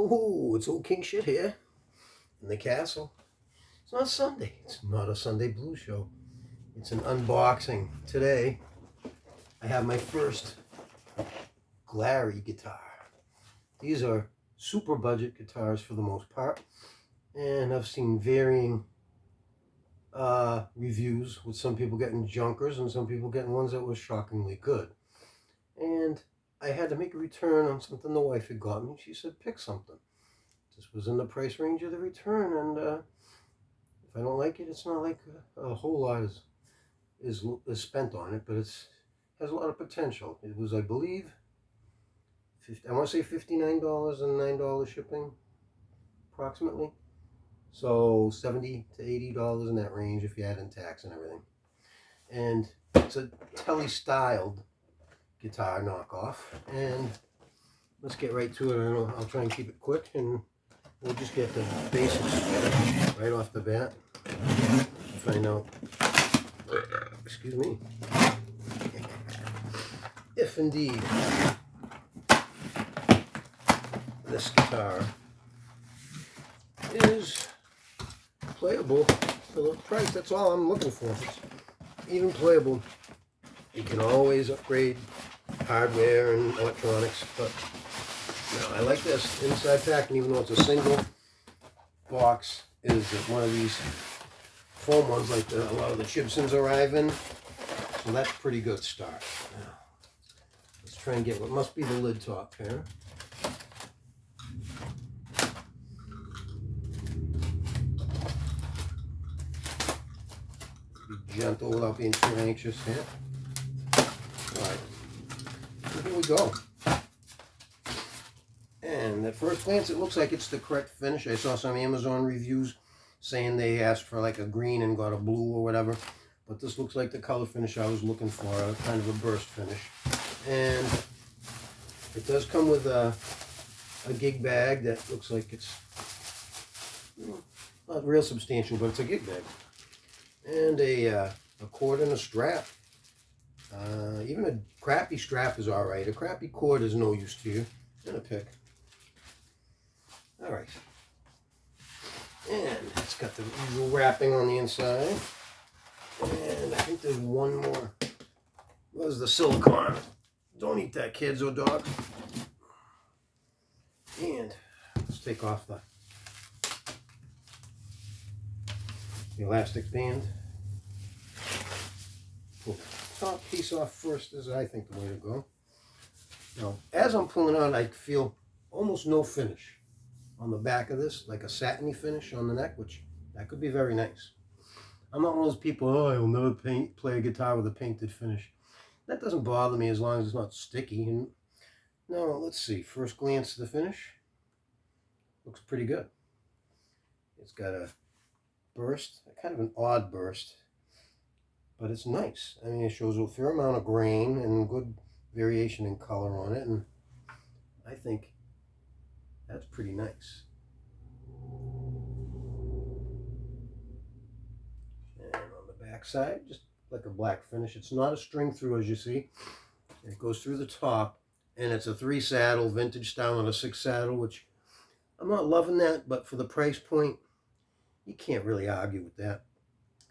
Oh, it's old King Shit here in the castle. It's not Sunday. It's not a Sunday blues show. It's an unboxing. Today, I have my first Glarry guitar. These are super budget guitars for the most part, and I've seen varying reviews, with some people getting junkers and some people getting ones that were shockingly good. And I had to make a return on something the wife had got me. She said, pick something. This was in the price range of the return, and if I don't like it, it's not like a whole lot is spent on it, but has a lot of potential. It was, I believe, I want to say $59 and $9 shipping, approximately. So $70 to $80 in that range if you add in tax and everything. And it's a tele-styled guitar knockoff. And let's get right to it. I'll try and keep it quick, and we'll just get the basics right off the bat. Find out, excuse me, if indeed this guitar is playable for the price. That's all I'm looking for. Even playable. You can always upgrade hardware and electronics, but I like this inside pack, and even though it's a single box, is one of these foam ones like a lot of the Gibsons arrive in. So that's a pretty good start. Now, let's try and get what must be the lid top here. Be gentle without being too anxious here. Alright, so here we go. And at first glance, it looks like it's the correct finish. I saw some Amazon reviews saying they asked for like a green and got a blue or whatever. But this looks like the color finish I was looking for, kind of a burst finish. And it does come with a gig bag that looks like it's not real substantial, but it's a gig bag. And a cord and a strap. Even a crappy strap is alright. A crappy cord is no use to you. And a pick. Alright. And it's got the usual wrapping on the inside. And I think there's one more. Where's the silicone? Don't eat that, kids or dogs. And let's take off the elastic band. Pull the top piece off first, is I think the way to go. Now, as I'm pulling out, I feel almost no finish on the back of this, like a satiny finish on the neck, which that could be very nice. I'm not one of those people, oh, I will never play a guitar with a painted finish. That doesn't bother me as long as it's not sticky. And now, let's see. First glance at the finish. Looks pretty good. It's got a burst, kind of an odd burst, but it's nice. I mean, it shows a fair amount of grain and good variation in color on it, and I think that's pretty nice. And on the back side, just like a black finish. It's not a string through, as you see. It goes through the top, and it's a 3 saddle, vintage style, and a 6 saddle, which I'm not loving that, but for the price point, you can't really argue with that.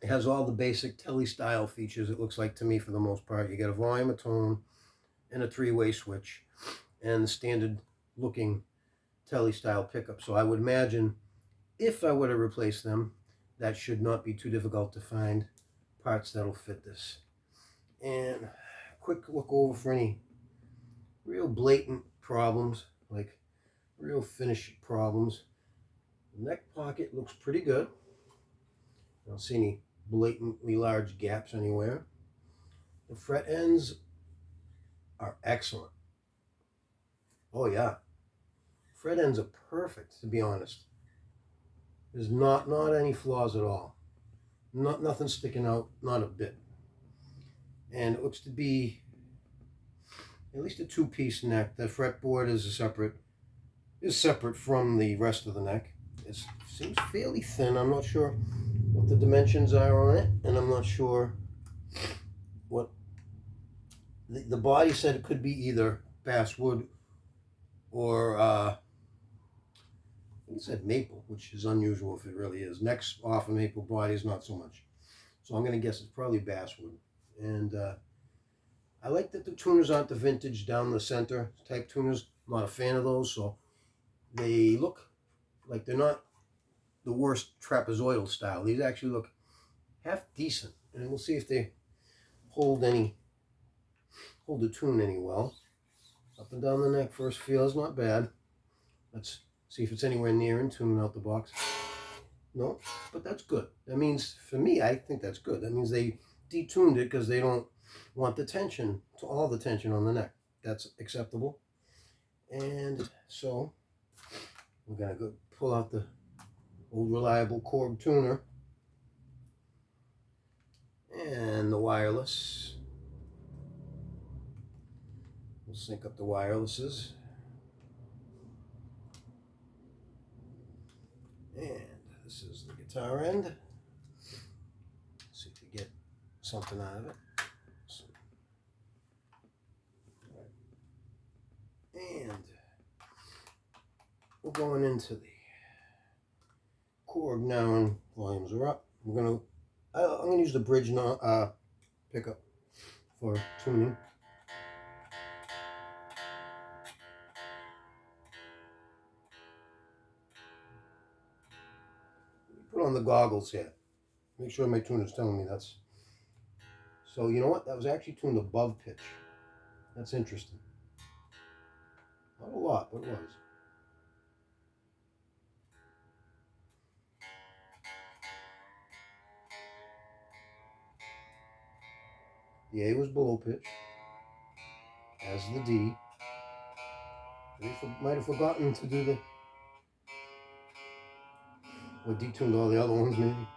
It has all the basic tele style features, it looks like to me, for the most part. You got a volume, a tone, and a 3-way switch, and the standard looking tele style pickup. So I would imagine if I were to replace them, that should not be too difficult to find parts that'll fit this. And quick look over for any real blatant problems, like real finish problems. The neck pocket looks pretty good. I don't see any blatantly large gaps anywhere. The fret ends are excellent. Oh yeah, fret ends are perfect, to be honest. There's not any flaws at all. Nothing sticking out, not a bit. And it looks to be at least a 2-piece neck. The fretboard is separate from the rest of the neck. It seems fairly thin. I'm not sure what the dimensions are on it, and I'm not sure what the body said. It could be either basswood or He said maple, which is unusual if it really is. Necks off of maple, bodies not so much. So I'm going to guess it's probably basswood. And I like that the tuners aren't the vintage down the center type tuners. I'm not a fan of those, so they look like they're not the worst trapezoidal style. These actually look half decent, and we'll see if they hold the tune any well. Up and down the neck, first feel is not bad. Let's see if it's anywhere near in tune out the box. No, but that's good. That means, for me, I think that's good. That means they detuned it because they don't want the tension, all the tension on the neck. That's acceptable. And so we're going to go pull out the old reliable Korg tuner and the wireless. We'll sync up the wirelesses. And this is the guitar end. See if we get something out of it. And we're going into the Korg now, and volumes are up. I'm gonna use the bridge now pickup for tuning. Put on the goggles here. Make sure my tuner's telling me that's. So you know what? That was actually tuned above pitch. That's interesting. Not a lot, but it was. The A was below pitch, as the D. Might have forgotten to do the. Or detuned all the other ones, maybe.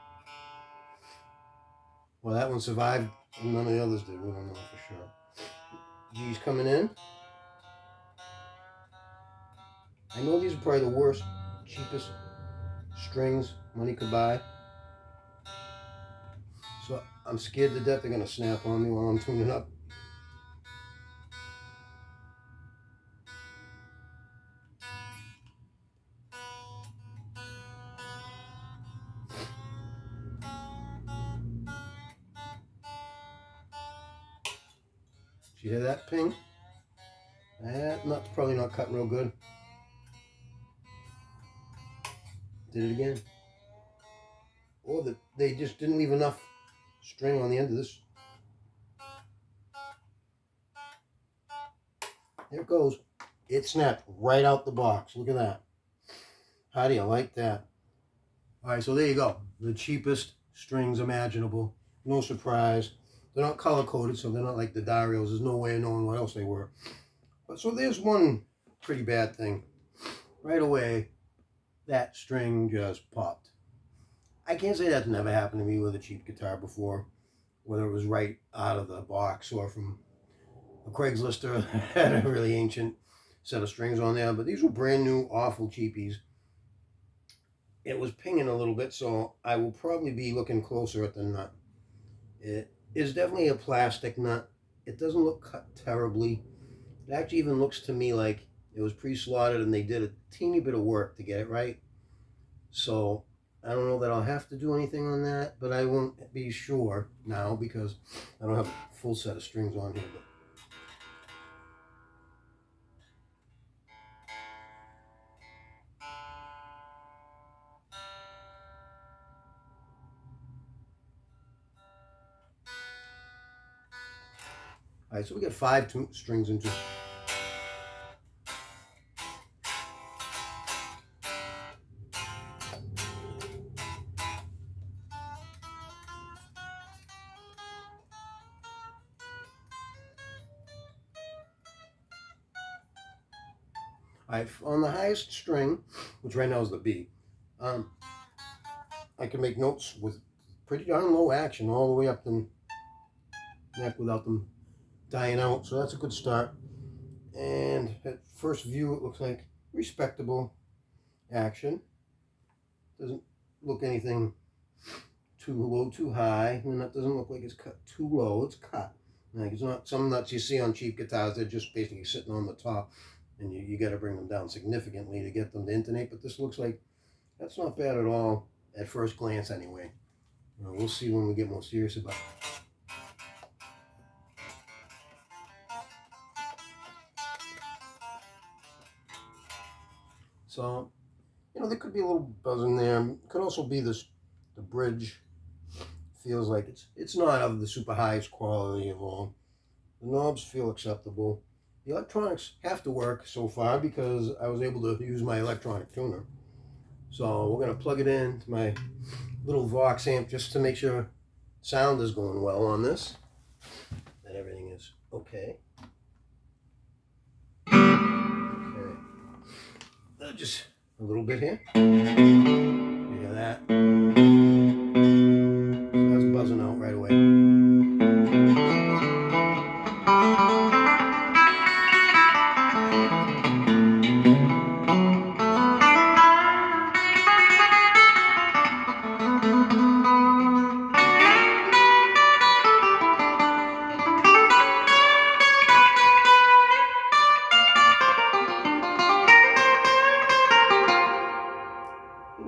Well, that one survived, and none of the others did. We don't know for sure. G's coming in. I know these are probably the worst, cheapest strings money could buy. So I'm scared to death they're going to snap on me while I'm tuning up. Did you hear that ping? That nut's probably not cut real good. Did it again. Or they just didn't leave enough string on the end of this. There it goes. It snapped right out the box. Look at that. How do you like that? All right, so there you go. The cheapest strings imaginable. No surprise. They're not color-coded, so they're not like the Darios. There's no way of knowing what else they were. But so there's one pretty bad thing. Right away, that string just popped. I can't say that's never happened to me with a cheap guitar before, whether it was right out of the box or from a Craigslist had a really ancient set of strings on there. But these were brand new, awful cheapies. It was pinging a little bit, so I will probably be looking closer at the nut. It is definitely a plastic nut. It doesn't look cut terribly. It actually even looks to me like it was pre-slotted and they did a teeny bit of work to get it right. So I don't know that I'll have to do anything on that, but I won't be sure now because I don't have a full set of strings on here. But all right, so we got 5 strings into. On the highest string, which right now is the B, I can make notes with pretty darn low action all the way up the neck without them dying out. So that's a good start. And at first view, it looks like respectable action. Doesn't look anything too low, too high, and that doesn't look like it's cut too low. It's cut. Like it's not some nuts you see on cheap guitars. They're just basically sitting on the top. and you got to bring them down significantly to get them to intonate. But this looks like that's not bad at all at first glance anyway. We'll see when we get more serious about it. So, there could be a little buzz in there. It could also be the bridge. Feels like it's not of the super highest quality of all. The knobs feel acceptable. The electronics have to work so far because I was able to use my electronic tuner. So we're going to plug it into my little Vox amp just to make sure sound is going well on this, that everything is okay. Okay. Just a little bit here. You hear that? So that's buzzing out right away.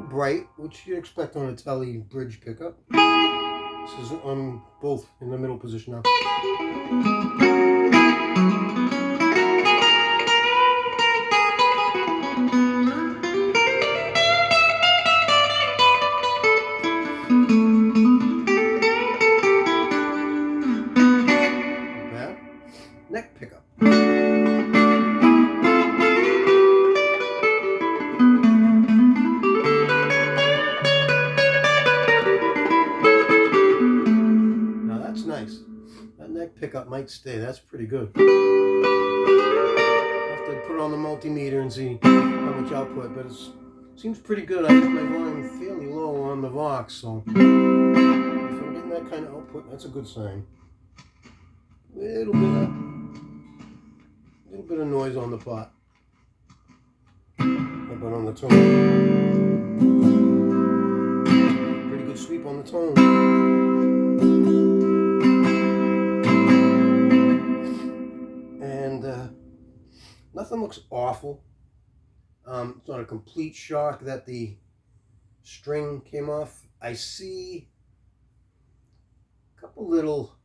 Bright, which you'd expect on a tele bridge pickup. This is on both in the middle position now. Not bad. Neck pickup. Nice. That neck pickup might stay. That's pretty good. I'll have to put it on the multimeter and see how much output, but it seems pretty good. I have my volume fairly low on the Vox, so if I'm getting that kind of output, that's a good sign. Little bit of noise on the pot. How about on the tone? Pretty good sweep on the tone. Nothing looks awful. It's not a complete shock that the string came off. I see a couple little,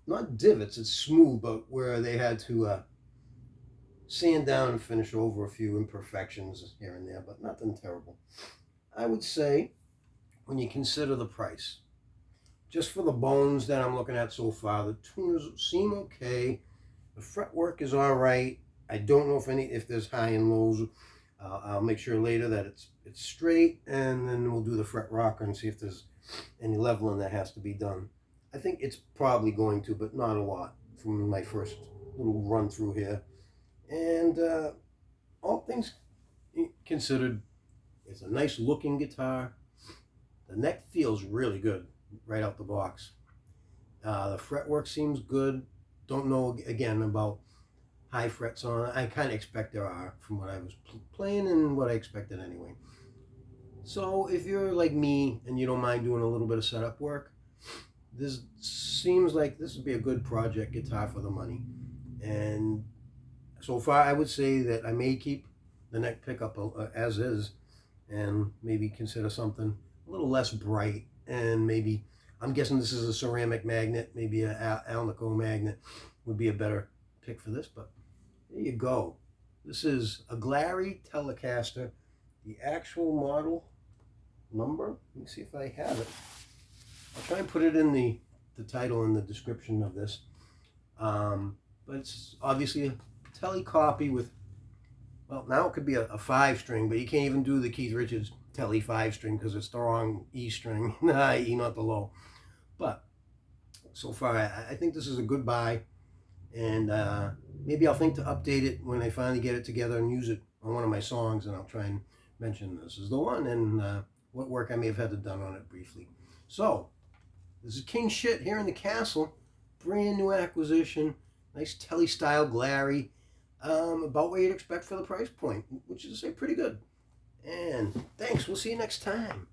not divots, it's smooth, but where they had to sand down and finish over a few imperfections here and there, but nothing terrible. I would say, when you consider the price, just for the bones that I'm looking at so far, the tuners seem okay. The fretwork is all right. I don't know if there's high and lows. I'll make sure later that it's straight, and then we'll do the fret rocker and see if there's any leveling that has to be done. I think it's probably going to, but not a lot from my first little run through here. And all things considered, it's a nice looking guitar. The neck feels really good right out the box. The fretwork seems good. Don't know again about high frets on it. I kind of expect there are from what I was playing and what I expected anyway. So if you're like me and you don't mind doing a little bit of setup work, this seems like this would be a good project guitar for the money. And so far I would say that I may keep the neck pickup as is and maybe consider something a little less bright, and maybe, I'm guessing this is a ceramic magnet, maybe an Alnico magnet would be a better pick for this, but there you go. This is a Glarry Telecaster. The actual model number, let me see if I have it. I'll try and put it in the title and the description of this. But it's obviously a tele copy with, well, now it could be a 5-string, but you can't even do the Keith Richards tele 5-string because it's the wrong E string, E, not the low. But so far, I think this is a good buy, and maybe I'll think to update it when I finally get it together and use it on one of my songs, and I'll try and mention this is the one, and what work I may have had to done on it briefly. So, this is King Shit here in the castle, brand new acquisition, nice tele-style Glarry, about what you'd expect for the price point, which is pretty good. And thanks, we'll see you next time.